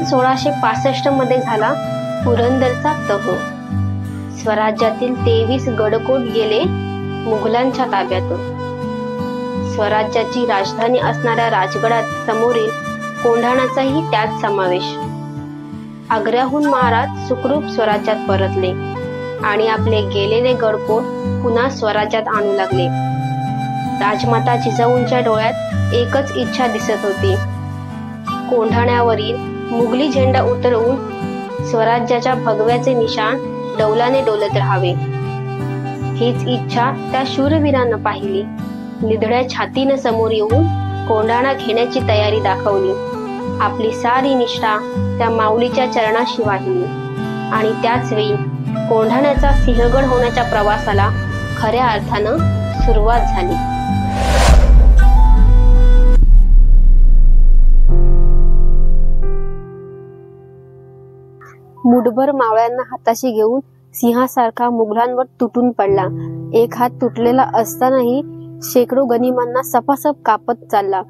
1665 मध्ये झाला पुरंदरचा तह। स्वराज्यातील 23 गडकोट गेले मुघलांच्या ताब्यातून। स्वराज्याची राजधानी असणाऱ्या राजगडात समोरील कोंढाण्याचाही त्यात समावेश। आग्र्याहून महाराज सुखरूप स्वराज्यात परतले आणि आपले गेलेले गडकोट पुन्हा स्वराज्यात आणू लागले। राजमाता जिजाऊंच्या डोळ्यात एकच इच्छा दिसत होती, कोंढाण्यावरील मुघली झेंडा उतरवून स्वराज्याच्या भगव्याचे निशाण डौलाने डोलत राहावे। हीच इच्छा त्या शूरवीरांना पाहिली। निधड्या छातीने समोर येऊन कोंढाणा घेण्याची तयारी दाखवली। आपली सारी निष्ठा त्या माऊलीच्या चरणाशी वाहिली आणि त्याच वेळी कोंढाण्याचा सिंहगड होण्याच्या प्रवासाला खऱ्या अर्थानं सुरुवात झाली। मुठभर मावळ्यांना हाताशी घेऊन सिंहासारखा मुघलांवर तुटून पडला। एक हात तुटलेला असतानाही शेकडो गनिमांना सपासप कापत चालला।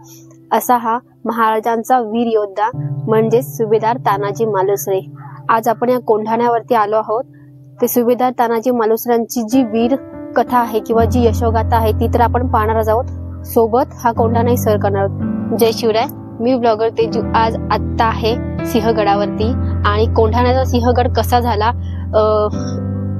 असा हा महाराजांचा वीर योद्धा म्हणजेच सुभेदार तानाजी मालुसरे। आज आपण या कोंढाण्यावरती आलो आहोत। ते सुभेदार तानाजी मालुसऱ्यांची जी वीर कथा आहे किंवा जी यशोगाथा आहे ती तर आपण पाहणारच आहोत, सोबत हा कोंढाणाही सर करणार आहोत। जय शिवराय, मी ब्लॉगर तेजू आज आत्ता आहे सिंहगडावरती। आणि कोंढाण्याचा सिंहगड कसा झाला,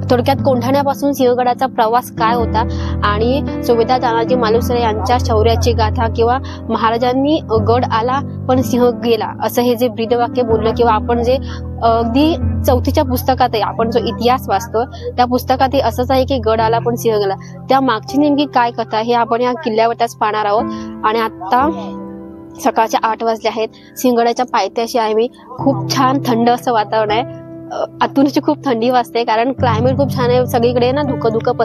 थोडक्यात कोंढाण्यापासून सिंहगडाचा प्रवास काय होता आणि सुभेदार तानाजी मालुसरे यांच्या शौर्याची गाथा किंवा महाराजांनी गड आला पण सिंह गेला असं हे जे ब्रीदवाक्य बोललं किंवा आपण जे अगदी 4थीच्या पुस्तकात आहे, आपण जो इतिहास वाचतो त्या पुस्तकात असंच आहे की गड आला पण सिंह गेला। त्या मागची नेमकी काय कथा हे आपण या किल्ल्यावरच पाहणार आहोत। आणि आता सकाळचे 8 वाजले आहेत। सिंहगडाच्या पायथ्याशी आहे मी। खूप छान थंड असं वातावरण आहे। आतून खूप थंडी वाजते कारण क्लायमेट खूप छान आहे, सगळीकडे ना धुकं धुकं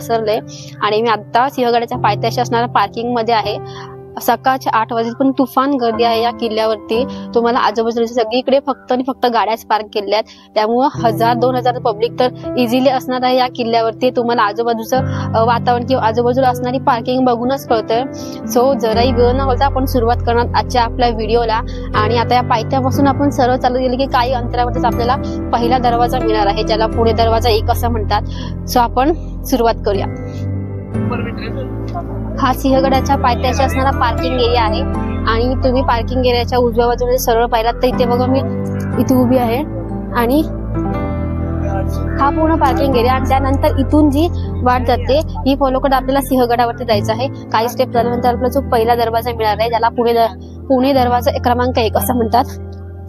आणि मी आता सिंहगडाच्या पायथ्याशी असणाऱ्या पार्किंग मध्ये आहे। सकाळचे 8 वाजले पण तुफान गर्दी आहे या किल्ल्यावरती। तुम्हाला आजूबाजूला सगळीकडे फक्त आणि फक्त गाड्याच पार्क केल्या आहेत, त्यामुळे 1000-2000 पब्लिक तर इझिली असणार आहे या किल्ल्यावरती। तुम्हाला आजूबाजूचं वातावरण किंवा आजूबाजूला असणारी पार्किंग बघूनच कळतंय। सो जराही वेळ न होता आपण सुरुवात करणार आजच्या आपल्या व्हिडिओला। आणि आता या पायथ्यापासून आपण सरळ चालत गेले की काही अंतरावरतीच आपल्याला पहिला दरवाजा मिळणार आहे, ज्याला पुणे दरवाजा 1 असं म्हणतात। सो आपण सुरुवात करूया। हा सिंहगडाच्या पायथ्याशी असणारा पार्किंग एरिया आहे आणि तुम्ही पार्किंग एरियाच्या उजव्या बाजूने सरळ पाहिलात तर इथे बघा मी इथे उभी आहे आणि हा पूर्ण पार्किंग एरिया। आणि त्यानंतर इथून जी वाट जाते ही फॉलो करत आपल्याला सिंहगडावरती जायचं आहे। काही स्टेप झाल्यानंतर आपल्याला जो पहिला दरवाजा मिळणार आहे ज्याला पुणे दरवाजा क्रमांक 1 असं म्हणतात।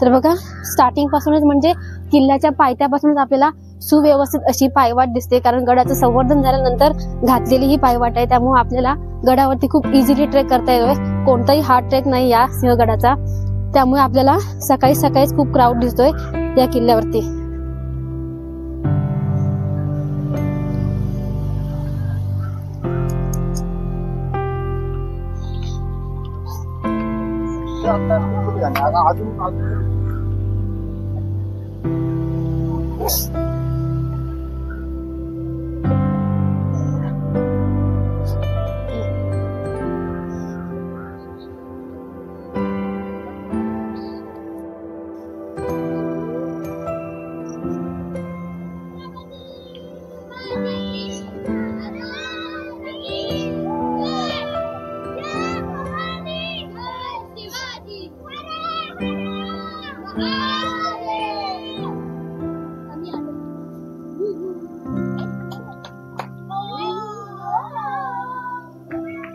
तर बघा स्टार्टिंग पासूनच म्हणजे किल्ल्याच्या पायथ्यापासूनच आपल्याला सुव्यवस्थित अशी पायवाट दिसते, कारण गडाचं संवर्धन झाल्यानंतर घातलेली ही पायवाट आहे, त्यामुळे आपल्याला गडावरती खूप इझिली ट्रेक करता येतोय। कोणताही हार्ड ट्रेक नाही या सिंहगडाचा, त्यामुळे आपल्याला सकाळी सकाळीच खूप क्राऊड दिसतोय या किल्ल्यावरती।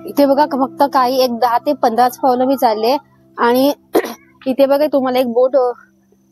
इथे बघा फक्त काही 10 ते 15 पावलं मी चालले आणि इथे बघा तुम्हाला एक बोट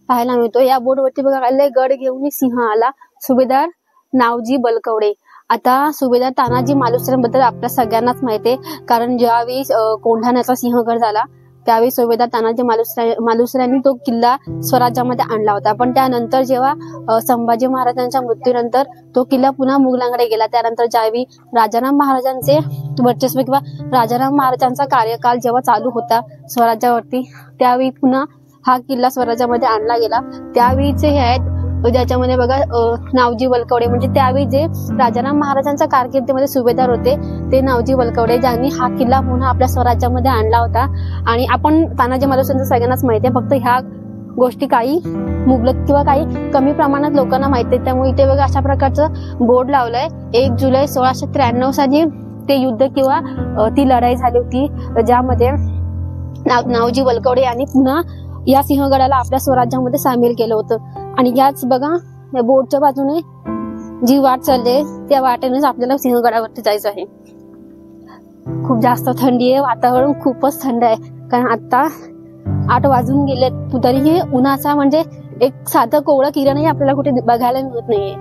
पाहायला मिळतो। या बोट वरती बघा गड घेऊन सिंह आला, सुभेदार नावजी बलकवडे। आता सुभेदार तानाजी मालुसऱ्यांबद्दल आपल्या सगळ्यांनाच माहिती आहे, कारण ज्यावेळी कोंढाण्याचा सिंहगड झाला त्यावेळी सुभेदार तानाजी मालुसऱ्यांनी तो किल्ला स्वराज्यामध्ये आणला होता। पण त्यानंतर जेव्हा संभाजी महाराजांच्या मृत्यूनंतर तो किल्ला पुन्हा मुघलांकडे गेला, त्यानंतर ज्यावेळी राजाराम महाराजांचे वर्चस्व किंवा राजाराम महाराजांचा कार्यकाल जेव्हा चालू होता स्वराज्यावरती, त्यावेळी पुन्हा हा किल्ला स्वराज्यामध्ये आणला गेला। त्यावेळीचे हे आहेत ज्याच्यामध्ये बघा नावजी वलकवडे, म्हणजे त्यावेळी जे राजाराम महाराजांच्या कारकिर्दीमध्ये सुभेदार होते ते नावजी वलकवडे, ज्यांनी हा किल्ला पुन्हा आपल्या स्वराज्यामध्ये आणला होता। आणि आपण तानाजी मालुसऱ्यांचं सगळ्यांनाच माहिती आहे, फक्त ह्या गोष्टी काही मुबलक किंवा काही कमी प्रमाणात लोकांना माहिती आहे. त्यामुळे इथे बघा अशा प्रकारचं बोर्ड लावलंय. 1 जुलै 1693 साली ते युद्ध किंवा ती लढाई झाली होती, ज्यामध्ये नावजी वलकवडे यांनी पुन्हा या सिंहगडाला आपल्या स्वराज्यामध्ये सामील केलं होतं. आणि याच बघा या बोर्डच्या बाजूने जी वाट चालली त्या वाटेनेच आपल्याला सिंहगडावरती जायचं आहे. खूप जास्त थंडी आहे, वातावरण खूपच थंड आहे, कारण आता 8 वाजून गेले तरीही उन्हाचा म्हणजे एक साधं कोवळं किरणही आपल्याला कुठे बघायला मिळत नाहीये.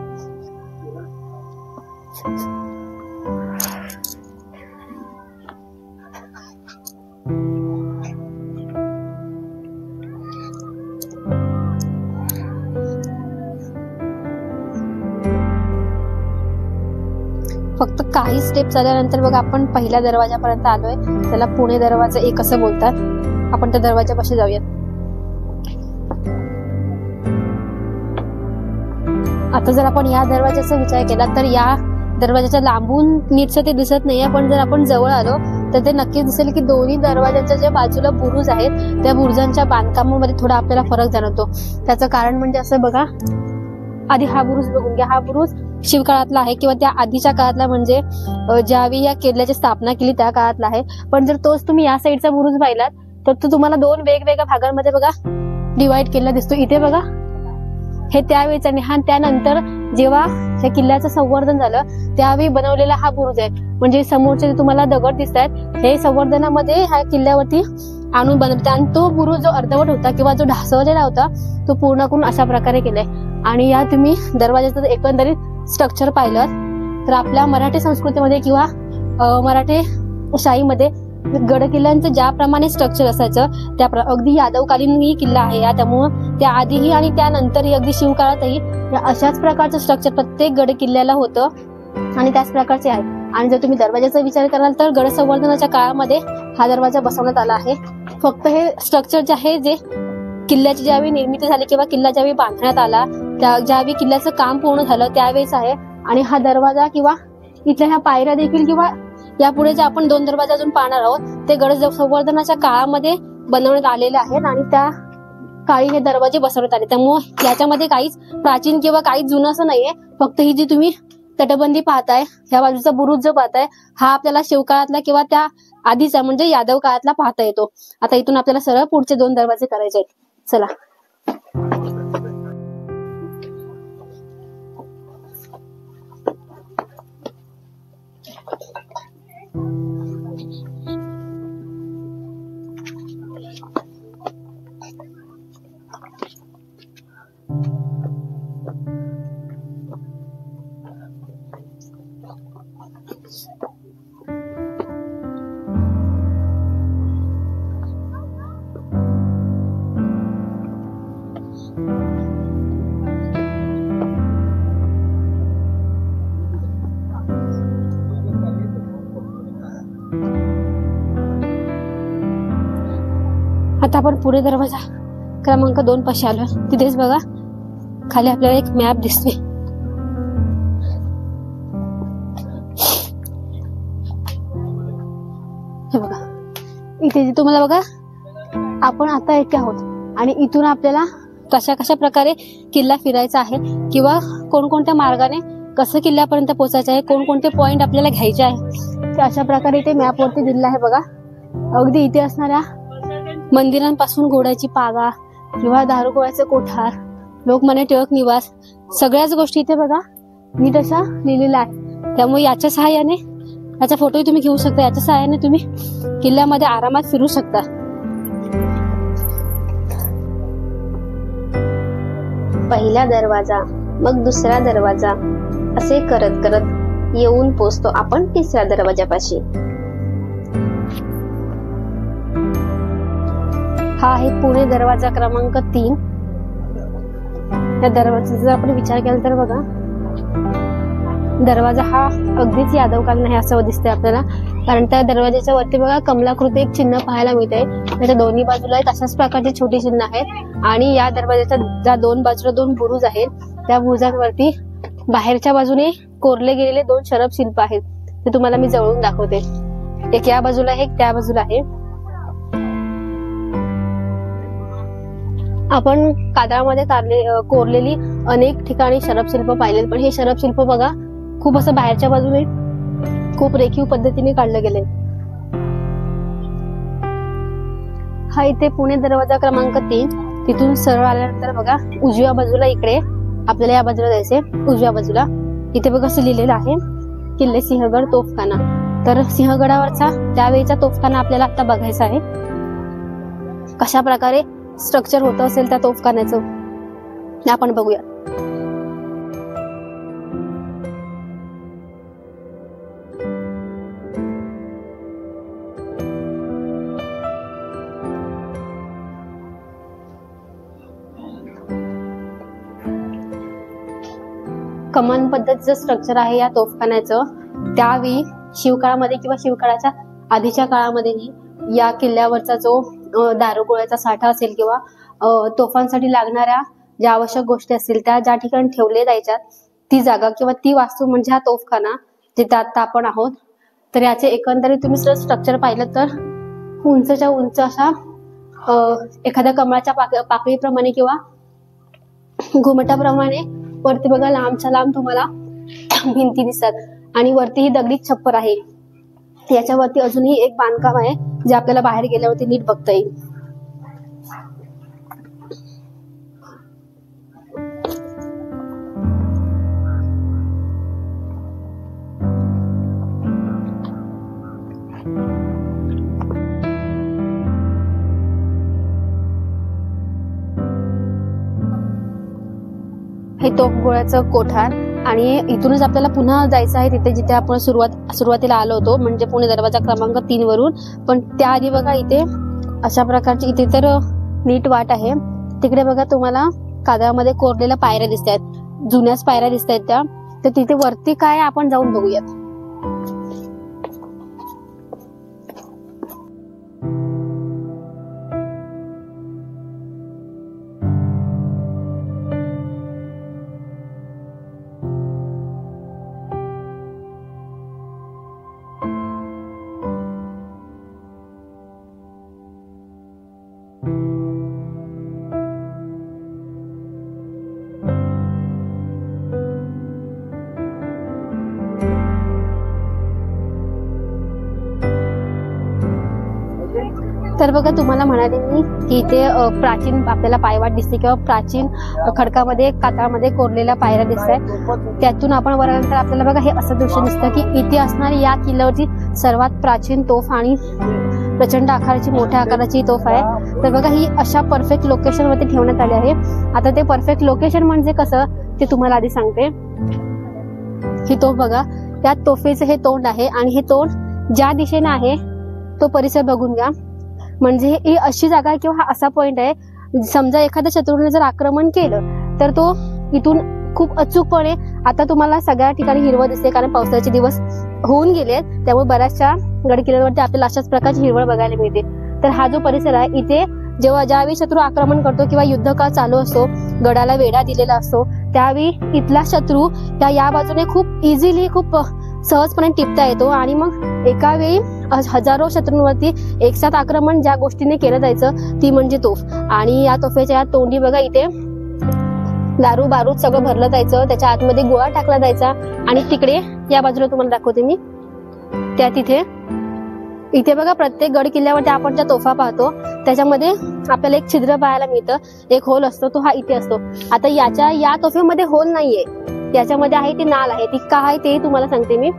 फक्त काही स्टेप चालल्यानंतर बघा आपण पहिल्या दरवाजापर्यंत आलोय. त्याला पुणे दरवाजा 1 असं बोलतात. आपण त्या दरवाजापाशी जाऊया. आता जर आपण या दरवाजाचा विचार केला तर या दरवाजाच्या लांबून नीटचं ते दिसत नाहीये, पण जर आपण जवळ आलो तर ते नक्कीच दिसेल की दोन्ही दरवाजाच्या ज्या बाजूला बुरुज आहेत त्या बुरुजांच्या बांधकामामध्ये थोडा आपल्याला फरक जाणवतो. त्याचं कारण म्हणजे असं बघा, आधी हा बुरुज बघून घ्या. हा बुरुज शिवकाळातला आहे किंवा त्या आधीच्या काळातला, म्हणजे ज्यावेळी या किल्ल्याची स्थापना केली त्या काळातला आहे. पण जर तोच तुम्ही या साईडचा बुरुज पाहिलात तर तो तुम्हाला 2 वेगवेगळ्या भागांमध्ये बघा डिवाइड केलेला दिसतो. इथे बघा हे त्यावेळेच आणि हा त्यानंतर जेव्हा या किल्ल्याचं संवर्धन झालं त्यावेळी बनवलेला हा बुरुज आहे. म्हणजे समोरचे जे तुम्हाला दगड दिसत आहेत हे संवर्धनामध्ये ह्या किल्ल्यावरती आणून बनवतात. आणि तो बुरुज जो अर्धवट होता किंवा जो ढासळलेला होता तो पूर्ण करून अशा प्रकारे केलाय. आणि या तुम्ही दरवाजाचं एकंदरीत स्ट्रक्चर पाहिलं तर आपल्या मराठी संस्कृतीमध्ये किंवा मराठी शाहीमध्ये गड किल्ल्यांचं ज्याप्रमाणे स्ट्रक्चर असायचं त्या अगदी यादवकालीन ही किल्ला आहे. त्यामुळं त्या आधीही आणि त्यानंतरही अगदी शिवकाळातही अशाच प्रकारचं स्ट्रक्चर प्रत्येक गड किल्ल्याला होतं आणि त्याच प्रकारचे आहे. आणि जर तुम्ही दरवाजाचा विचार कराल तर गड संवर्धनाच्या काळामध्ये हा दरवाजा बसवण्यात आला आहे. फक्त हे स्ट्रक्चर जे आहे जे किल्ल्याची ज्यावेळी निर्मिती झाली किंवा किल्ला ज्यावेळी बांधण्यात आला ज्यावेळी किल्ल्याचं काम पूर्ण झालं त्यावेळेस आहे. आणि हा दरवाजा किंवा इथल्या ह्या पायऱ्या देखील किंवा यापुढे जे आपण 2 दरवाजा अजून पाहणार आहोत ते गड संवर्धनाच्या काळामध्ये बनवण्यात आलेले आहेत आणि त्या काळी हे दरवाजे बसवण्यात आले. त्यामुळे याच्यामध्ये काहीच प्राचीन किंवा काहीच जुनं असं नाहीये. फक्त ही जी तुम्ही तटबंदी पाहताय, ह्या बाजूचा बुरुज जो पाहताय हा आपल्याला शिवकाळातला किंवा त्या आधीचा म्हणजे यादव काळातला पाहता येतो. आता इथून आपल्याला सरळ पुढचे 2 दरवाजे करायचे आहेत. चला. आता आपण पुढे दरवाजा क्रमांक 2 पाशी आलो. तिथेच बघा खाली आपल्याला एक मॅप दिसतोय. हे बघा इथे तुम्हाला बघा आपण आता येथे आहोत आणि इथून आपल्याला कशा कशा प्रकारे किल्ला फिरायचा आहे किंवा कोणकोणत्या मार्गाने कसं किल्ल्यापर्यंत पोहोचायचं आहे, कोणकोणते पॉइंट आपल्याला घ्यायचे आहे ते अशा प्रकारे इथे मॅप वरती दिलेलं आहे. बघा अगदी इथे असणाऱ्या मंदिरांपासून घोड्याची पागा किंवा दारुगोळ्याचे कोठार, लोकमान्य टिळक निवास, सगळ्याच गोष्टी इथे बघा नीट अशा लिहिलेल्या आहे. त्यामुळे याच्या सहाय्याने याचा फोटोही तुम्ही घेऊ शकता. याच्या सहाय्याने तुम्ही किल्ल्यामध्ये आरामात फिरू शकता. पहिला दरवाजा, मग दुसरा दरवाजा असे करत करत येऊन पोचतो आपण 3ऱ्या दरवाजापाशी. हा आहे पुणे दरवाजा क्रमांक 3. या दरवाजाचा जर आपण विचार केला तर बघा दरवाजा हा अगदीच यादवकालीन आहे असं दिसतंय आपल्याला. कारण त्या दरवाजाच्या वरती बघा कमलाकृती एक चिन्ह पाहायला मिळते. त्याच्या दोन्ही बाजूला तशाच प्रकारचे छोटी चिन्ह आहेत. आणि या दरवाजाच्या ज्या 2 बाजूला 2 बुरुज आहेत त्या बुरुजांवरती बाहेरच्या बाजूने कोरले गेलेले 2 शरभ शिल्प आहेत. ते तुम्हाला मी जवळून दाखवते. एक या बाजूला आहे, एक त्या बाजूला आहे. आपण कादळामध्ये कोरलेली अनेक ठिकाणी शरपशिल्प पाहिले, पण हे शरपशिल्प बघा खूप असं बाहेरच्या बाजूने खूप रेखीव पद्धतीने काढलं गेलंय. हा इथे पुणे दरवाजा क्रमांक 3. तिथून सरळ आल्यानंतर बघा उजव्या बाजूला इकडे आपल्याला या बाजूला जायचंय. उजव्या बाजूला इथे बघा असं लिहिलेलं आहे किल्ले सिंहगड तोफखाना. तर सिंहगडावरचा त्यावेळीचा तोफखाना आपल्याला आता बघायचा आहे. कशा प्रकारे स्ट्रक्चर होत असेल त्या तोफखान्याचं आपण बघूया. कमान पद्धतीचं स्ट्रक्चर आहे या तोफखान्याचं. त्यावेळी शिवकाळामध्ये किंवा शिवकाळाच्या आधीच्या काळामध्येही या किल्ल्यावरचा जो दारुगोळ्याचा साठा असेल किंवा तोफांसाठी लागणाऱ्या ज्या आवश्यक गोष्टी असतील त्या ज्या ठिकाणी ठेवले जायच्या ती जागा किंवा ती वास्तू म्हणजे हा तोफखाना, जिथे आता आपण आहोत. तर याचे एकंदरीत तुम्ही जर स्ट्रक्चर पाहिलं तर उंचच्या उंच अशा एखाद्या कमळाच्या पाकळीप्रमाणे किंवा घुमटाप्रमाणे वरती बघा लांबच्या लांब तुम्हाला भिंती दिसतात आणि वरती ही दगडी छप्पर आहे. याच्यावरती अजूनही एक बांधकाम आहे जे आपल्याला बाहेर गेल्यावरती नीट बघता येईल. हे तोफगोळ्याचं कोठार आणि इथूनच आपल्याला पुन्हा जायचं आहे तिथे जिथे आपण सुरुवातीला आलो होतो, म्हणजे पुणे दरवाजा क्रमांक 3 वरून. पण त्याआधी बघा इथे अशा प्रकारची इथे तर नीट वाट आहे. तिकडे बघा तुम्हाला कादळामध्ये कोरलेल्या पायऱ्या दिसत आहेत, जुन्याच पायऱ्या दिसत आहेत त्या. तर तिथे वरती काय आपण जाऊन बघूयात. तर बघा तुम्हाला म्हणाले मी की इथे प्राचीन आपल्याला पायवाट दिसते किंवा प्राचीन खडकामध्ये कातळामध्ये कोरलेल्या पायऱ्या दिसत आहेत. त्यातून आपण वरल्यानंतर आपल्याला बघा हे असं दृश्य दिसतं की इथे असणारी या किल्ल्यावरची सर्वात प्राचीन तोफ आणि प्रचंड आकाराची मोठ्या आकाराची तोफ आहे. तर बघा ही अशा परफेक्ट लोकेशन वरती ठेवण्यात आली आहे. आता ते परफेक्ट लोकेशन म्हणजे कसं ते तुम्हाला आधी सांगते. ही तोफ बघा, त्या तोफेचं हे तोंड आहे आणि हे तोंड ज्या दिशेने आहे तो परिसर बघून घ्या. म्हणजे ही अशी जागा किंवा हा असा पॉइंट आहे, समजा एखाद्या शत्रूने जर आक्रमण केलं तर तो इथून खूप अचूकपणे, आता तुम्हाला सगळ्या ठिकाणी हिरवळ दिसते कारण पावसाचे दिवस होऊन गेले, त्यामुळे बऱ्याचशा गड किल्ल्यांवरती आपल्याला अशाच प्रकारची हिरवळ बघायला मिळते. तर हा जो परिसर आहे इथे ज्यावेळी शत्रू आक्रमण करतो किंवा युद्ध काळ चालू असतो, गडाला वेढा दिलेला असतो, त्यावेळी इथला शत्रू या बाजूने खूप इझिली खूप सहजपणे टिपता येतो आणि मग एका वेळी हजारो शत्रूंवरती एकसाथ आक्रमण ज्या गोष्टीने केलं जायचं ती म्हणजे तोफ. आणि या तोफेच्या तोंडी बघा इथे दारू बारूद सगळं भरलं जायचं, त्याच्या आतमध्ये गोळा टाकला जायचा. आणि तिकडे या बाजूला तुम्हाला दाखवते मी, त्या इथे बघा प्रत्येक गड किल्ल्यावरती आपण ज्या तोफा पाहतो त्याच्यामध्ये आपल्याला एक छिद्र पाहायला मिळतं, एक होल असतो, तो हा इथे असतो. आता या तोफेमध्ये होल नाहीये, याच्यामध्ये आहे ती नाल आहे. ती का आहे ते तुम्हाला सांगते मी.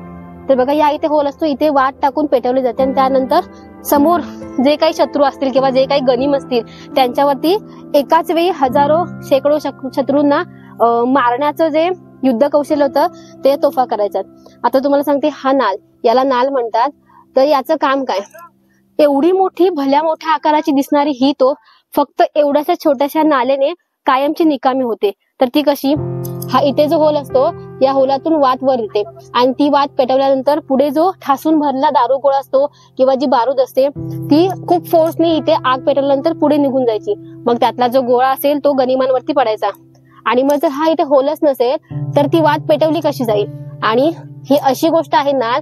तर बघा या इथे होल असतो, इथे वाट टाकून पेटवले जाते आणि त्यानंतर समोर जे काही शत्रू असतील किंवा जे काही गनिम असतील त्यांच्यावरती एकाच वेळी हजारो शेकडो शत्रूंना मारण्याचं जे युद्ध कौशल्य होतं ते तोफा करायच्यात. आता तुम्हाला सांगते हा नाल, याला नाल म्हणतात. तर याचं काम काय, एवढी मोठी भल्या मोठ्या आकाराची दिसणारी ही तोफ फक्त एवढ्याशा छोट्याशा नालेने कायमची निकामी होते. तर ती कशी, हा इथे जो होल असतो या होलातून वात वर येते आणि ती वात पेटवल्यानंतर पुढे जो ठासून भरला दारू गोळा असतो किंवा जी बारूद असते ती खूप फोर्सने इथे आग पेटवल्यानंतर पुढे निघून जायची. मग त्यातला जो गोळा असेल तो गनिमांवरती पडायचा. आणि मग जर हा इथे होलच नसेल तर ती वात पेटवली कशी जाईल. आणि ही अशी गोष्ट आहे ना,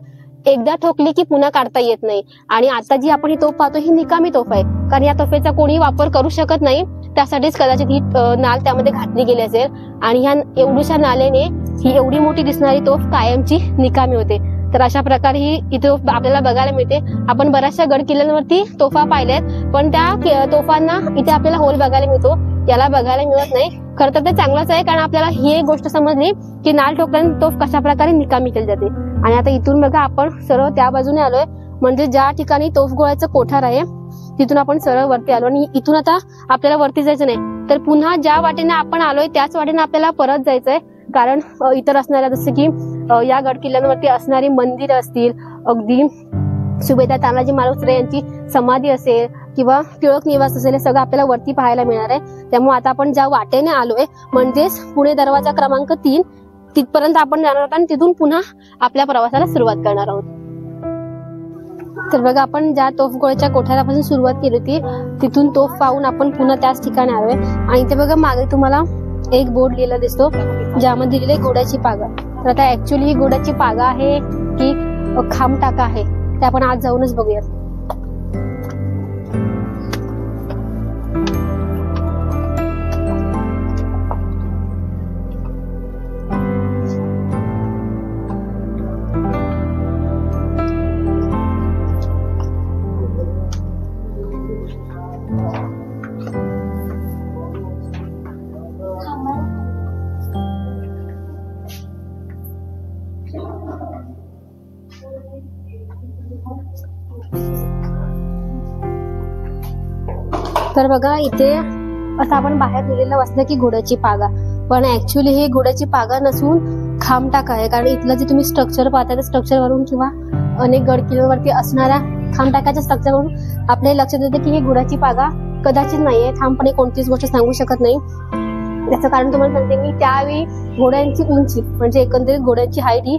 एकदा ठोकली की पुन्हा काढता येत नाही. आणि आता जी आपण ही तोफ पाहतो ही निकामी तोफ आहे, कारण या तोफेचा कोणी वापर करू शकत नाही. त्यासाठीच कदाचित ही नाल त्यामध्ये घातली गेली असेल आणि ह्या एवढ्याशा नालेने ही एवढी मोठी दिसणारी तोफ कायमची निकामी होते. तर अशा प्रकारे ही इथे आपल्याला बघायला मिळते. आपण बऱ्याचशा गड किल्ल्यांवरती तोफा पाहिल्यात, पण त्या तोफांना इथे आपल्याला होल बघायला मिळतो, याला बघायला मिळत नाही. खरं तर ते चांगलंच आहे, कारण आपल्याला ही एक गोष्ट समजली की नाल ठोकल्याने तोफ कशा प्रकारे निकामी केली जाते. आणि आता इथून बघा आपण सरळ त्या बाजूने आलोय, म्हणजे ज्या ठिकाणी तोफगोळ्याचं कोठार आहे तिथून आपण सरळ वरती आलो. आणि इथून आता आपल्याला वरती जायचं नाही, तर पुन्हा ज्या वाटेने आपण आलोय त्याच वाटेने आपल्याला परत जायचंय. कारण इतर असणाऱ्या जसं की या गड किल्ल्यांवरती असणारी मंदिर असतील, अगदी सुभेदार तानाजी मालुसरे यांची समाधी असेल किंवा टिळक निवास असेल, हे सगळं आपल्याला वरती पाहायला मिळणार आहे. त्यामुळे आता आपण ज्या वाटेने आलोय म्हणजेच पुणे दरवाजा क्रमांक 3 तिथपर्यंत आपण जाणार आहोत आणि तिथून पुन्हा आपल्या प्रवासाला सुरुवात करणार आहोत. तर बघा आपण ज्या तोफगोळ्याच्या कोठारापासून सुरुवात केली होती तिथून तोफ पाहून आपण पुन्हा त्याच ठिकाणी आलोय. आणि ते बघा मागे तुम्हाला एक बोर्ड लिहिला दिसतो ज्यामध्ये लिहिले घोड्याची पागा. तर आता ऍक्च्युअली ही घोड्याची पागा आहे की खामटाका आहे ते आपण आज जाऊनच बघूयात. तर बघा इथे असं आपण बाहेर लिहिलेलं वाचलं की घोड्याची पागा, पण ऍक्च्युअली हे घोड्याची पागा नसून खामटाका आहे. कारण इथलं जे तुम्ही स्ट्रक्चर पाहता त्या स्ट्रक्चरवरून किंवा अनेक गड किल्ल्यांवरती असणाऱ्या खामटाकाच्या स्ट्रक्चरवरून आपल्या लक्षात येते की ही घोड्याची पागा कदाचित नाहीये. ठामपणे कोणतीच गोष्ट सांगू शकत नाही. त्याचं कारण तुम्हाला सांगते मी, त्यावेळी घोड्यांची उंची म्हणजे एकंदरीत घोड्यांची हाईट ही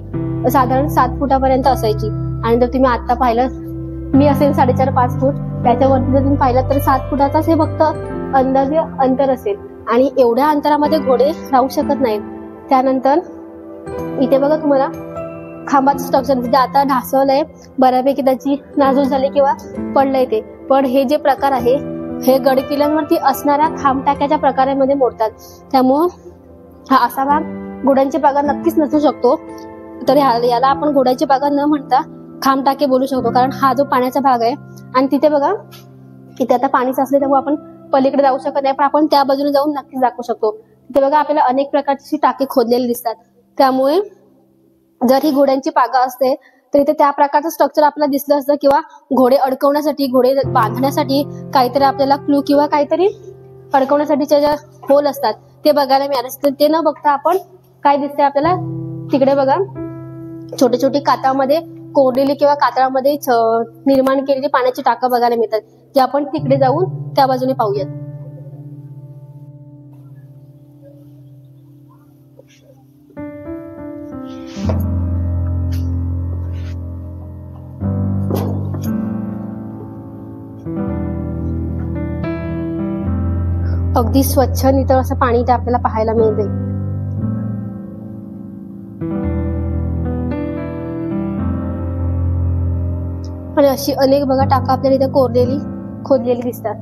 साधारण 7 फुटापर्यंत असायची. आणि जर तुम्ही आता पाहिलं, मी असेल 4.5-5 फूट, त्याच्यावरती जर तुम्ही पाहिलं तर 7 फुटाचाच हे फक्त अंदाजे अंतर असेल. आणि एवढ्या अंतरामध्ये घोडे राहू शकत नाहीत. त्यानंतर इथे बघा तुम्हाला खांबाचं स्ट्रक्चर जे आता ढासळलंय बऱ्यापैकी, त्याची नाजूक झाली किंवा पडलंय ते. पण हे जे प्रकार आहे हे गड किल्ल्यांवरती असणाऱ्या खामटाक्याच्या प्रकारामध्ये मोडतात. त्यामुळं हा असा भाग घोड्यांची पागा नक्कीच नसू शकतो. तर याला आपण घोड्याची पागा न म्हणता खामटाके बोलू शकतो, कारण हा जो पाण्याचा भाग आहे आणि तिथे बघा इथे आता पाणी साचले त्यामुळे आपण पलीकडे जाऊ शकत नाही, पण आपण त्या बाजूने जाऊन नक्कीच दाखवू शकतो. तिथे बघा आपल्याला अनेक प्रकारची टाके खोदलेली दिसतात. त्यामुळे जर ही घोड्यांची पागा असते तर इथे त्या प्रकारचं स्ट्रक्चर आपल्याला दिसलं असतं, किंवा घोडे अडकवण्यासाठी, घोडे बांधण्यासाठी काहीतरी आपल्याला क्लू किंवा काहीतरी अडकवण्यासाठीच्या ज्या होल असतात ते बघायला मिळाले. ते न बघता आपण काय दिसते आपल्याला तिकडे बघा छोटे छोटे कातळामध्ये कोरलेली किंवा कातळामध्ये निर्माण केलेली पाण्याची टाका बघायला मिळतात, जे आपण तिकडे जाऊन त्या बाजूने पाहूयात. अगदी स्वच्छ नितळ असं पाणी इथे आपल्याला पाहायला मिळते. आणि अशी अनेक बघा टाका आपल्याला इथे खोदलेली दिसतात.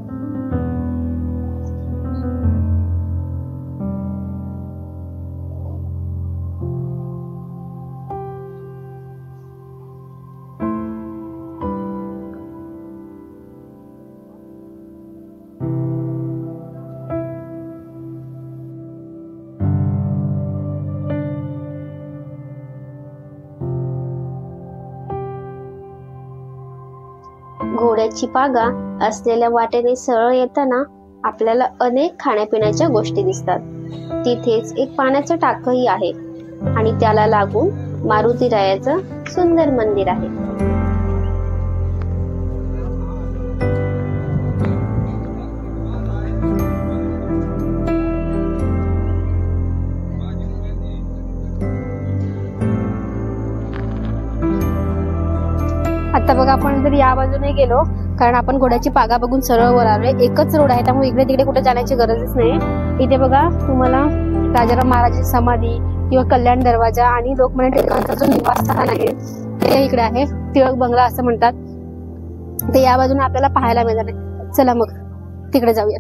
घोड्याची पागा असलेल्या वाटेने सरळ येताना आपल्याला अनेक खाण्यापिण्याच्या गोष्टी दिसतात. तिथेच एक पाण्याचं टाकही आहे आणि त्याला लागून मारुतीरायाचं सुंदर मंदिर आहे. आता बघा आपण जर या बाजूने गेलो, कारण आपण घोड्याची पागा बघून सरळ वर आलोय. एकच रोड आहे त्यामुळे इकडे तिकडे कुठे जाण्याची गरजच नाही. इथे बघा तुम्हाला राजाराम महाराजांची समाधी किंवा कल्याण दरवाजा आणि लोकमान्य टिळकांचा जो निवासस्थान आहे ते इकडे आहे. टिळक बंगला असं म्हणतात. ते या बाजूने आपल्याला पाहायला मिळणार आहे. चला मग तिकडे जाऊया.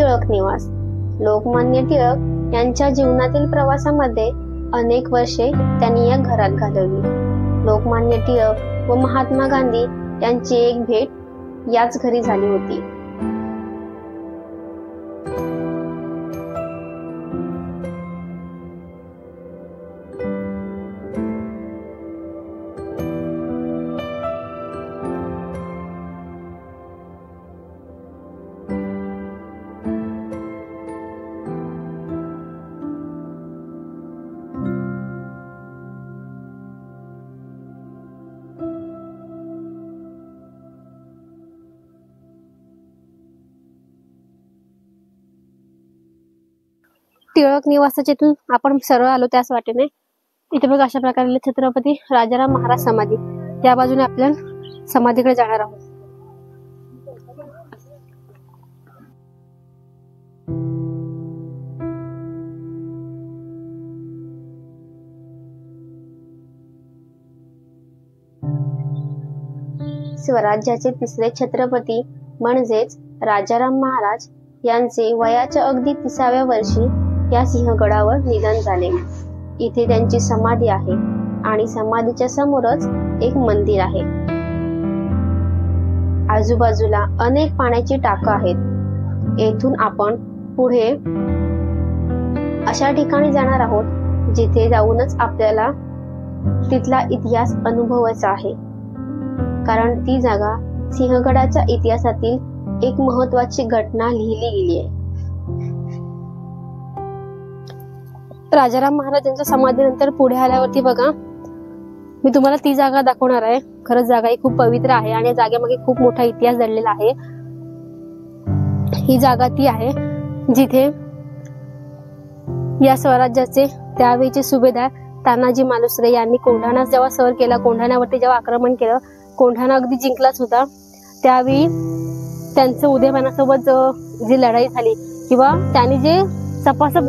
टिळक निवास. लोकमान्य टिळक यांच्या जीवनातील प्रवासामध्ये अनेक वर्षे त्यांनी या घरात घालवली. लोकमान्य टिळक व महात्मा गांधी यांची एक भेट याच घरी झाली होती. टिळक निवासाच्या इथून आपण सरळ आलो त्याच वाटेने. इथे बघा अशा प्रकारे छत्रपती राजाराम महाराज समाधी, त्या बाजूने आपण समाधीकडे जाणार आहोत. स्वराज्याचे तिसरे छत्रपती म्हणजेच राजाराम महाराज यांचे वयाच्या अगदी 30व्या वर्षी या सिंहगडावर निधन झाले. इथे त्यांची समाधी आहे आणि समाधीच्या समोरच एक मंदिर आहे. आजूबाजूला अनेक पाण्याची टाकं आहेत. येथून आपण पुढे अशा ठिकाणी जाणार आहोत जिथे जाऊनच आपल्याला तिथला इतिहास अनुभवायचा आहे, कारण ती जागा सिंहगडाच्या इतिहासातील एक महत्वाची घटना लिहिली गेली आहे. राजाराम महाराज यांच्या समाधीनंतर पुढे आल्यावरती बघा मी तुम्हाला ती जागा दाखवणार आहे. खरंच जागा ही खूप पवित्र आहे आणि या जागेमागे खूप मोठा इतिहास दडलेला आहे. ही जागा ती आहे जिथे या स्वराज्याचे त्यावेळीचे सुभेदार तानाजी मालुसरे यांनी कोंढाणा जेव्हा सर केला, कोंढाण्यावरती जेव्हा आक्रमण केलं, कोंढाणा अगदी जिंकलाच होता, त्यावेळी त्यांचं उदयमानासोबत जी लढाई झाली किंवा त्यांनी जे सपासप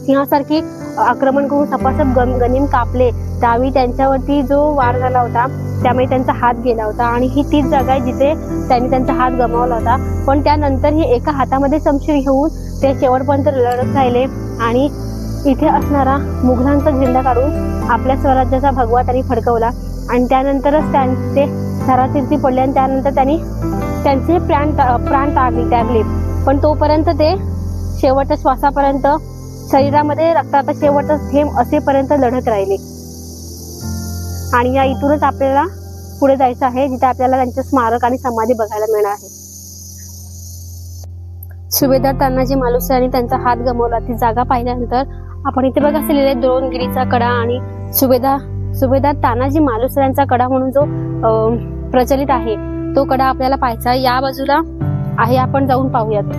सिंहासारखी आक्रमण करून सपासप गनिम कापले, त्यावेळी त्यांच्यावरती जो वार झाला होता त्यामुळे त्यांचा हात गेला होता. आणि ही तीच जागा आहे जिथे त्यांनी त्यांचा हात गमावला होता. पण त्यानंतर हे एका हातामध्ये शमशीर घेऊन ते शेवटपर्यंत लढत राहिले आणि इथे असणारा मुघलांचा झेंडा काढून आपल्या स्वराज्याचा भगवा त्यांनी फडकवला. आणि त्यानंतरच त्यांचे थरातीर्थी पडले आणि त्यानंतर त्यांनी त्यांचे प्राण त्यागले. पण तोपर्यंत ते शेवटच्या श्वासापर्यंत शरीरामध्ये रक्ताचा शेवटचा थेंब असेपर्यंत लढत राहिले. आणि या इथूनच आपल्याला पुढे जायचं आहे जिथे आपल्याला त्यांचे स्मारक आणि समाधी बघायला मिळणार आहे. सुभेदार तानाजी मालुसरे यांनी त्यांचा हात गमावला ती जागा पाहिल्यानंतर आपण इथे बघा असं लिहिलंय द्रोणगिरीचा कडा आणि सुभेदार तानाजी मालुसरे यांचा कडा म्हणून जो प्रचलित आहे तो कडा आपल्याला पाहायचा या बाजूला आहे. आपण जाऊन पाहूयात.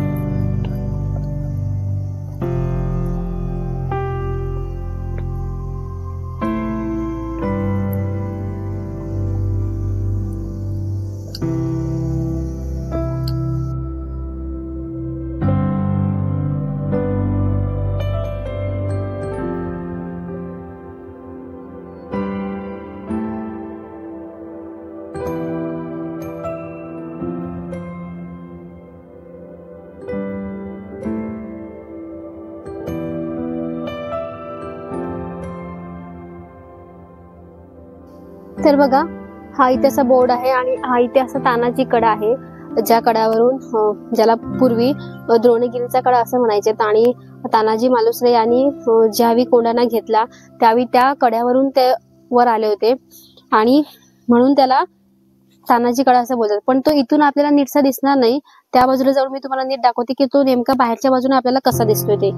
तर बघा हा इथे असा बोर्ड आहे आणि हा इथे असा तानाजी कडा आहे, ज्या कड्यावरून ज्याला पूर्वी द्रोणगिरीचा कडा असं म्हणायचे. आणि तानाजी मालुसरे यांनी ज्यावेळी कोंढाणा घेतला त्यावेळी त्या कड्यावरून ते वर आले होते आणि म्हणून त्याला तानाजी कडा असं बोलतात. पण तो इथून आपल्याला नीटसा दिसणार नाही. त्या बाजूला जाऊन मी तुम्हाला नीट दाखवते की तो नेमका बाहेरच्या बाजूने आपल्याला कसा दिसतोय ते.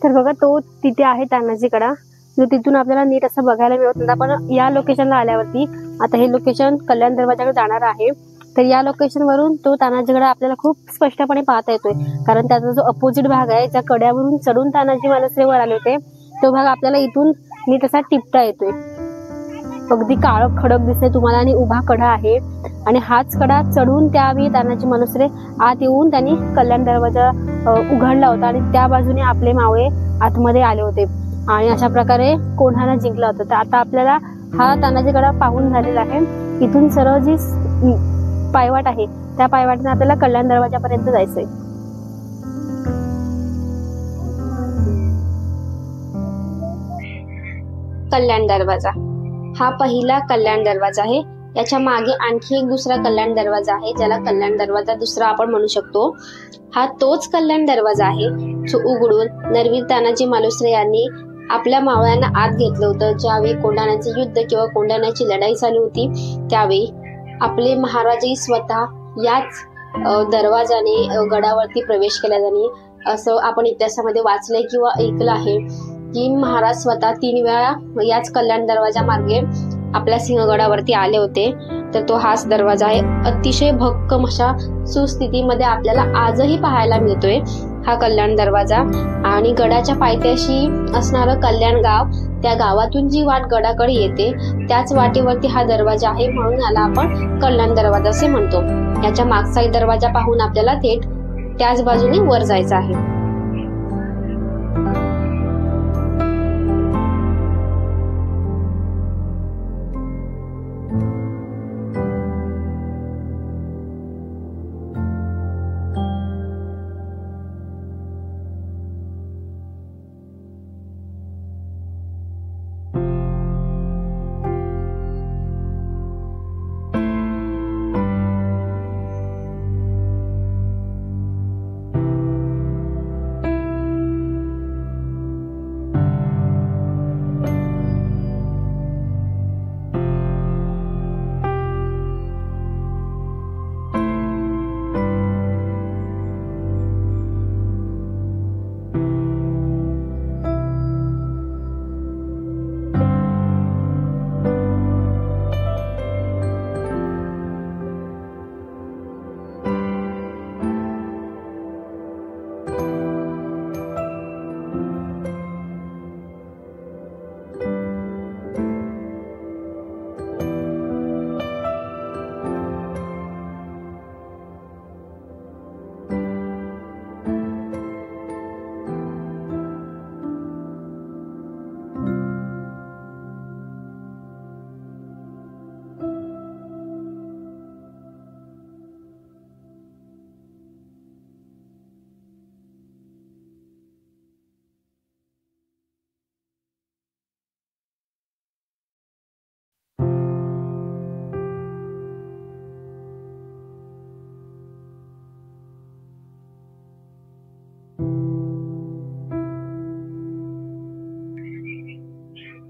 तर बघा तो तिथे आहे तानाजी कडा, जो तिथून आपल्याला नीट असं बघायला मिळत नाही. पण या लोकेशनला आल्यावरती आता हे लोकेशन कल्याण दरवाजाकडे जाणार आहे. तर या लोकेशन वरून तो तानाजीकडे आपल्याला खूप स्पष्टपणे पाहता येतोय, कारण त्याचा जो अपोजिट भाग आहे ज्या कड्यावरून चढून तानाजी मालुसरे वर आले होते तो भाग आपल्याला इथून नीट असा टिपता येतोय. अगदी काळ खडक दिसते तुम्हाला आणि उभा कडा आहे आणि हाच कडा चढून त्यावेळी तानाजी मालुसरे आत येऊन त्यांनी कल्याण दरवाजा उघडला होता आणि त्या बाजूने आपले मावळे आतमध्ये आले होते आणि अशा प्रकारे कोंढाणा जिंकला होता. तर आता आपल्याला हा तानाजी कडा पाहून झालेला आहे. इथून सरळ जी पायवाट आहे, त्या पायवाटेने आपल्याला कल्याण दरवाजापर्यंत जायचंय. कल्याण दरवाजा हा पहिला कल्याण दरवाजा आहे. याच्या मागे आणखी एक दुसरा कल्याण दरवाजा आहे, ज्याला कल्याण दरवाजा दुसरा आपण म्हणू शकतो. हा तोच कल्याण दरवाजा आहे जो उघडून नरवीर तानाजी मालुसरे यांनी आपल्या मावळ्यांना आत घेतलं होतं. ज्यावेळी कोंढाण्याचे युद्ध किंवा कोंढाण्याची लढाई चालू होती, त्यावेळी आपले महाराजही स्वतः याच दरवाजाने गडावरती प्रवेश केला जाणे, असं आपण इतिहासामध्ये वाचलंय किंवा ऐकलं आहे की महाराज स्वतः 3 वेळा याच कल्याण दरवाजा मार्गे आपल्या सिंहगडावरती आले होते. तर तो हाच दरवाजा आहे. अतिशय भक्कम अशा सुस्थितीमध्ये आपल्याला आजही पाहायला मिळतोय हा कल्याण दरवाजा. आणि गडाच्या पायथ्याशी असणारं कल्याण गाव, त्या गावातून जी वाट गडाकडे येते त्याच वाटेवरती हा दरवाजा आहे, म्हणून याला आपण कल्याण दरवाजा असे म्हणतो. याच्या मागचा दरवाजा पाहून आपल्याला थेट त्याच बाजूने वर जायचं आहे.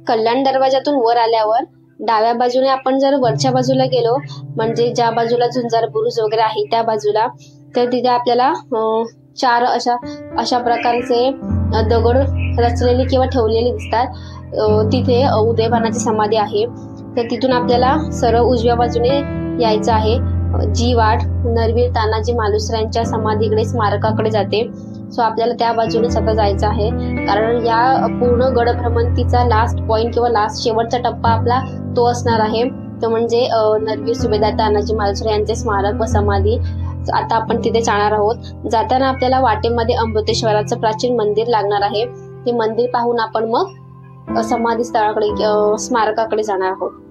कल्याण दरवाजातून वर आल्यावर डाव्या बाजूने आपण जर वरच्या बाजूला गेलो, म्हणजे ज्या बाजूला झुंजार बुरुज वगैरे आहे त्या बाजूला, तर तिथे आपल्याला 4 अशा प्रकारचे दगड रचलेले किंवा ठेवलेले दिसतात. तिथे उदयभानाची समाधी आहे. तर तिथून आपल्याला सरळ उजव्या बाजूने यायचं आहे. जी वाट नरवीर तानाजी मालुसऱ्यांच्या समाधीकडे, स्मारकाकडे जाते. सो आपल्याला त्या बाजूने आता जायचं आहे, कारण या पूर्ण गड भ्रमंतीचा लास्ट पॉइंट किंवा लास्ट शेवटचा टप्पा आपला तो असणार आहे. तो म्हणजे नरवीर सुभेदार तानाजी मालुसरे यांचे स्मारक व समाधी. आता आपण तिथे जाणार आहोत. जाताना आपल्याला वाटेमध्ये अमृतेश्वराचं प्राचीन मंदिर लागणार आहे. ते मंदिर पाहून आपण मग समाधी स्थळाकडे, स्मारकाकडे जाणार आहोत.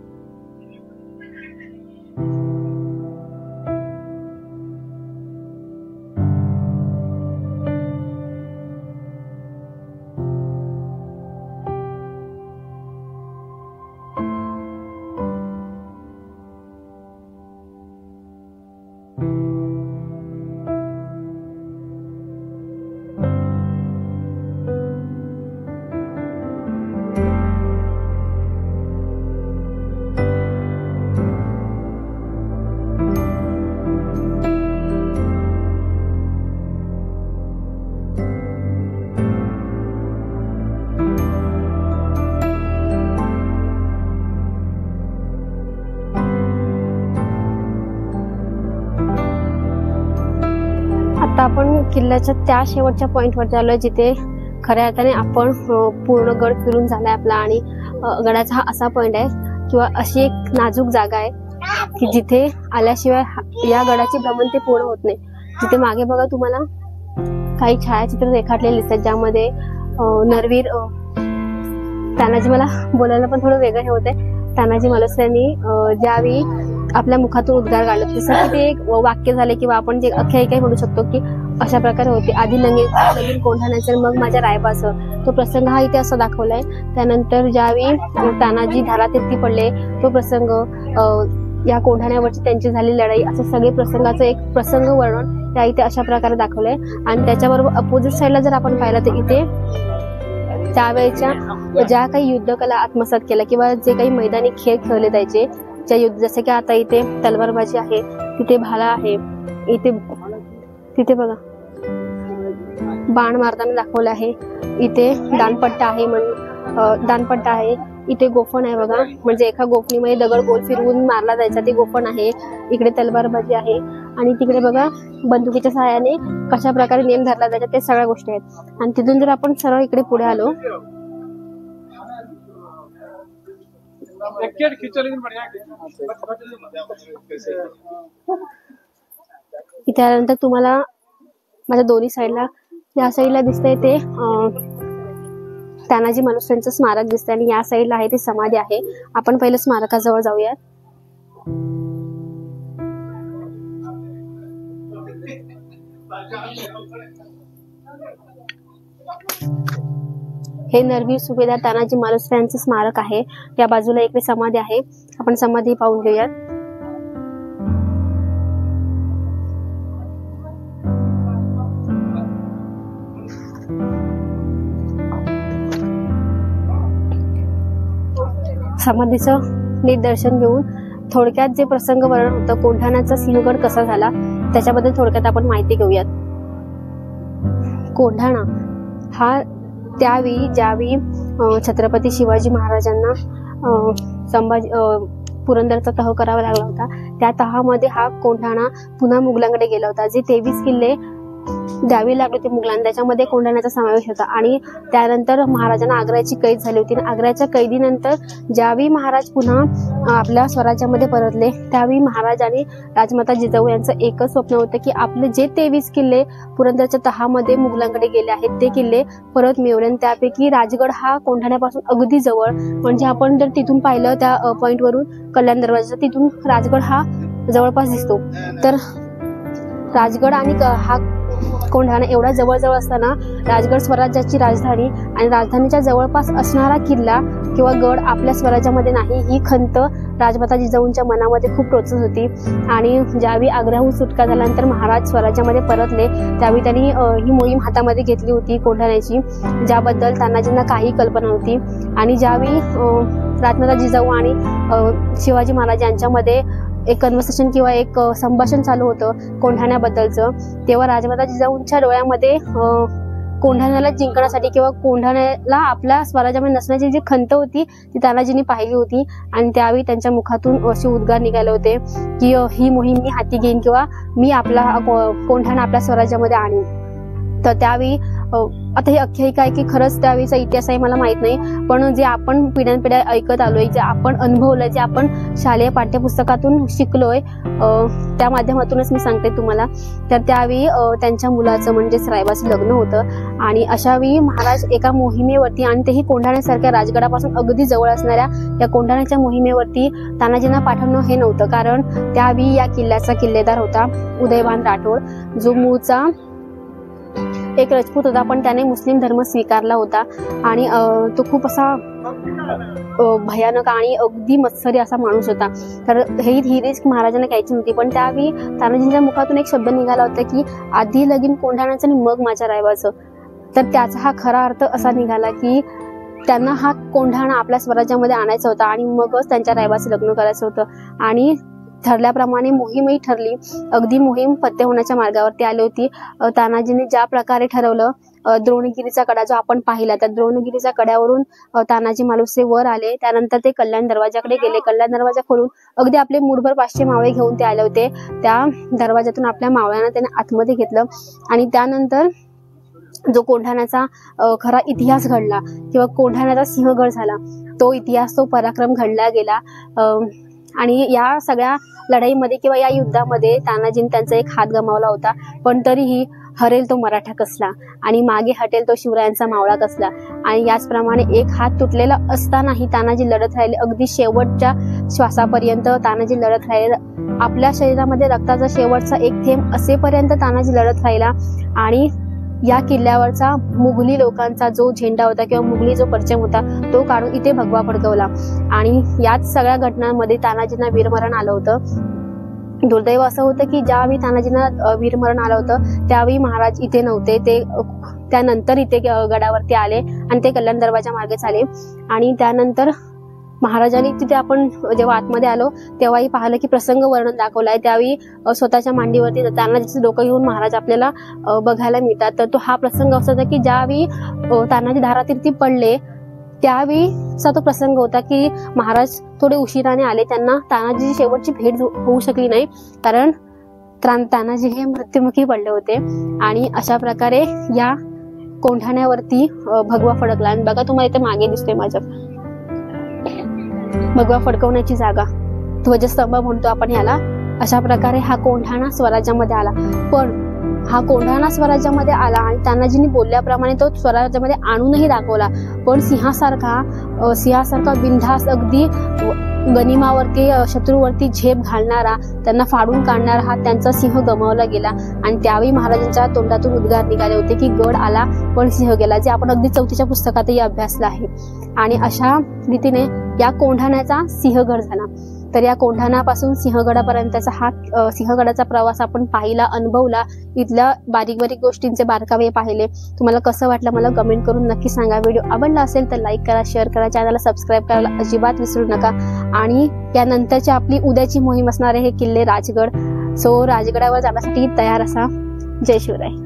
आता आपण किल्ल्याच्या त्या शेवटच्या पॉइंटवर आलोय, जिथे खऱ्या अर्थाने आपण पूर्ण गड फिरून झालाय आपला. आणि गडाचा हा असा पॉइंट आहे किंवा अशी एक नाजूक जागा आहे की जिथे आल्याशिवाय या गडाची भ्रमंती पूर्ण होत नाही. जिथे मागे बघा तुम्हाला काही छायाचित्र रेखाटलेले दिसतात, ज्यामध्ये नरवीर तानाजी, मला बोलायला पण थोडं वेगळं हे होतंय, तानाजी मालुसरे यांनी ज्यावेळी आपल्या मुखातून उद्गार काढले, जसं की ते एक वाक्य झाले किंवा आपण जे आख्यायिका म्हणू शकतो की अशा प्रकारे होते. आधी लगीन कोंढाण्याचं मग माझ्या रायबाचं, तो प्रसंग हा इथे असा दाखवलाय. त्यानंतर ज्यावेळी तानाजी धारातीर्थी पडले तो प्रसंग, या कोंढाण्यावरची त्यांची झालेली लढाई, असं सगळे प्रसंगाचं एक प्रसंग वर्णन त्या इथे अशा प्रकारे दाखवलंय. आणि त्याच्याबरोबर अपोजिट साईडला जर आपण पाहिलं तर इथे त्यावेळेच्या ज्या काही युद्धकला आत्मसात केल्या किंवा जे काही मैदानी खेळ खेळले जायचे, ज्या युद्ध, जसे की आता इथे तलवारबाजी आहे, तिथे भाला आहे, तिथे बघा बाण मारताना दाखवलं आहे, इथे दानपट्टा आहे, दानपट्टा आहे, इथे गोफण आहे बघा, म्हणजे एका गोफणीमध्ये दगड गोल फिरवून मारला जायचा, ते गोफण आहे. इकडे तलवारबाजी आहे आणि तिकडे बघा बंदुकीच्या सहाय्याने कशा प्रकारे नेम धरला जायचा, ते सगळ्या गोष्टी आहेत. आणि तिथून जर आपण सरळ इकडे पुढे आलो, इथे आल्यानंतर तुम्हाला माझ्या दोन्ही साईडला, या साईडला दिसतंय ते तानाजी मालुसरेंचं स्मारक दिसतंय आणि या साईडला आहे ते समाधी आहे. आपण पहिलं स्मारकाजवळ जाऊयात. हे नरवीर सुभेदार तानाजी मालुसरे यांचं स्मारक आहे. या बाजूला इकडे समाधी आहे, आपण समाधी पाहून घेऊयात. समाधीचं निदर्शन घेऊन थोडक्यात जे प्रसंग वर्णन होतं, कोंढाण्याचा सिंहगड कसा झाला त्याच्याबद्दल थोडक्यात आपण माहिती घेऊयात. कोंढाणा हा त्यावेळी ज्यावेळी छत्रपती शिवाजी महाराजांना पुरंदरचा तह करावा लागला होता, त्या तहामध्ये हा कोंढाणा पुन्हा मुघलांकडे गेला होता. जे 23 किल्ले द्यावे लागले होते मुघलांना, त्याच्यामध्ये कोंढाण्याचा समावेश होता. आणि त्यानंतर महाराजांना आग्र्याची कैद झाली होती. आग्र्याच्या कैदीनंतर ज्यावेळी महाराज पुन्हा आपल्या स्वराज्यामध्ये परतले, त्यावेळी महाराज आणि राजमाता जिजाऊ यांचं एकच स्वप्न होतं की आपले जे 23 किल्ले पुरंदरच्या तहामध्ये मुघलांकडे गेले आहेत ते किल्ले परत मिळवले. आणि त्यापैकी राजगड हा कोंढाण्यापासून अगदी जवळ, म्हणजे आपण जर तिथून पाहिलं त्या पॉइंटवरून कल्याण दरवाजा, तिथून राजगड हा जवळपास दिसतो. तर राजगड आणि हा कोंढाणा एवढा जवळजवळ असताना राजगड स्वराज्याची राजधानी आणि राजधानीच्या जवळपास असणारा किल्ला किंवा गड आपल्या स्वराज्यामध्ये नाही, ही खंत राजमाता जिजाऊंच्या मनामध्ये खूप टोचत होती. आणि ज्यावेळी आग्र्याहून सुटका झाल्यानंतर महाराज स्वराज्यामध्ये परतले, त्यावेळी त्यांनी ही मोहीम हातामध्ये घेतली होती कोंढाण्याची, ज्याबद्दल तानाजींना काही कल्पना नव्हती. आणि ज्यावेळी राजमाता जिजाऊ आणि शिवाजी महाराज यांच्यामध्ये एक कन्व्हर्सेशन किंवा एक संभाषण चालू होतं कोंढाण्याबद्दलचं, तेव्हा राजमाता जिजाऊंच्या डोळ्यामध्ये कोंढाण्याला जिंकण्यासाठी किंवा कोंढाण्याला आपल्या स्वराज्यामध्ये नसण्याची जी खंत होती ती तानाजींनी पाहिली होती. आणि त्यावेळी त्यांच्या मुखातून असे उद्गार निघाले होते की ही मोहीम मी हाती घेईन किंवा मी आपला कोंढाणा आपल्या स्वराज्यामध्ये आणीन. तर त्यावेळी आता ही आख्यायिका आहे की खरंच त्यावेळीचा इतिहास आहे मला माहित नाही, पण जे आपण पिढ्यानपिढ्या ऐकत आलोय, जे आपण अनुभवलंय, जे आपण शालेय पाठ्यपुस्तकातून शिकलोय, त्या माध्यमातूनच मी सांगते तुम्हाला. तर त्यावेळी त्यांच्या मुलाचं म्हणजेच रायबाचं लग्न होतं आणि अशावेळी महाराज एका मोहिमेवरती, आणि तेही कोंढाण्यासारख्या राजगडापासून अगदी जवळ असणाऱ्या या कोंढाण्याच्या मोहिमेवरती तानाजींना पाठवणं हे नव्हतं, कारण त्यावेळी या किल्ल्याचा किल्लेदार होता उदयभान राठोड, जो मूळचा एक राजपूत होता, पण त्याने मुस्लिम धर्म स्वीकारला होता. आणि तो खूप असा भयानक आणि अगदी मत्सरी असा माणूस होता. तर ही रिस्क महाराजांना घ्यायची नव्हती. पण त्यावेळी तानाजींच्या मुखातून एक शब्द निघाला होता की आधी लगीन कोंढाण्याचं आणि मग माझ्या रायबाचं. तर त्याचा हा खरा अर्थ असा निघाला की त्यांना हा कोंढाणा आपल्या स्वराज्यामध्ये आणायचा होता आणि मगच त्यांच्या रायबाचं लग्न करायचं होतं. आणि ठरल्याप्रमाणे मोहीमही ठरली. अगदी मोहीम फत्ते होण्याच्या मार्गावरती आली होती. तानाजीने ज्या प्रकारे ठरवलं, द्रोणगिरीचा कडा जो आपण पाहिला, त्या द्रोणगिरीच्या कड्यावरून तानाजी मालुसरे वर आले. त्यानंतर ते कल्याण दरवाजाकडे गेले. कल्याण दरवाजा खोलून अगदी आपले मूठभर 500 मावळे घेऊन ते आले होते. त्या दरवाजातून आपल्या मावळ्यांना त्याने आतमध्ये घेतलं आणि त्यानंतर जो कोंढाण्याचा खरा इतिहास घडला किंवा कोंढाण्याचा सिंहगड झाला, तो इतिहास, तो पराक्रम घडला गेला. आणि या सगळ्या लढाईमध्ये किंवा या युद्धामध्ये तानाजीने त्यांचा एक हात गमावला होता, पण तरीही हरेल तो मराठा कसला आणि मागे हटेल तो शिवरायांचा मावळा कसला. आणि याचप्रमाणे एक हात तुटलेला असतानाही तानाजी लढत राहिले. अगदी शेवटच्या श्वासापर्यंत तानाजी लढत राहिला. आपल्या शरीरामध्ये रक्ताचा शेवटचा एक थेंब असेपर्यंत तानाजी लढत राहिला. आणि या किल्ल्यावरचा मुघली लोकांचा जो झेंडा होता किंवा मुघली जो परचम होता तो काढून इथे भगवा फडकवला. आणि याच सगळ्या घटनांमध्ये तानाजींना वीरमरण आलं होतं. दुर्दैव असं होतं की ज्यावेळी तानाजींना वीरमरण आलं होतं त्यावेळी महाराज इथे नव्हते. ते त्यानंतर इथे गडावरती आले आणि ते कल्याण दरवाजा मार्गेच आले. आणि त्यानंतर महाराजांनी तिथे आपण जेव्हा आतमध्ये आलो तेव्हाही पाहिलं की प्रसंग वर्णन दाखवलाय. त्यावेळी स्वतःच्या मांडीवरती तानाजीचं डोकं घेऊन महाराज आपल्याला बघायला मिळतात. तर तो हा प्रसंग असा होता की ज्यावेळी तानाजी धारातीर्थी पडले त्यावेळीचा तो प्रसंग होता की महाराज थोडे उशिराने आले. त्यांना तानाजीची शेवटची भेट होऊ शकली नाही कारण तानाजी हे मृत्युमुखी पडले होते. आणि अशा प्रकारे या कोंढाण्यावरती भगवा फडकला. आणि बघा तुम्हाला इथे मागे दिसतोय माझ्या भगवा फडकवण्याची जागा, ध्वजस्तंभ म्हणतो आपण याला. अशा प्रकारे हा कोंढाणा स्वराज्यामध्ये आला. पण हा कोंढाणा स्वराज्यामध्ये आला आणि तानाजींनी बोलल्याप्रमाणे तो स्वराज्यामध्ये आणूनही दाखवला. पण सिंहासारखा बिनधास्त अगदी गनिमावरती शत्रूवरती झेप घालणारा, त्यांना फाडून काढणारा हा त्यांचा सिंह गमावला गेला. आणि त्यावेळी महाराजांच्या तोंडातून उद्गार निघाले होते की गड आला पण सिंह गेला, जे आपण अगदी 4थीच्या पुस्तकातही अभ्यासलं आहे. आणि अशा रीतीने या कोंढाण्याचा सिंहगड झाला. तर या कोंढाण्यापासून सिंहगडापर्यंतचा हा सिंहगडाचा प्रवास आपण पाहिला, अनुभवला. इथल्या बारीक बारीक गोष्टींचे बारकावे पाहिले. तुम्हाला कसं वाटलं मला कमेंट करून नक्की सांगा. व्हिडिओ आवडला असेल तर लाईक करा, शेअर करा, चॅनलला सबस्क्राईब करायला अजिबात विसरू नका. आणि यानंतरची आपली उद्याची मोहीम असणार आहे हे किल्ले राजगड. सो राजगडावर जाण्यासाठी तयार असा. जय शिवराय.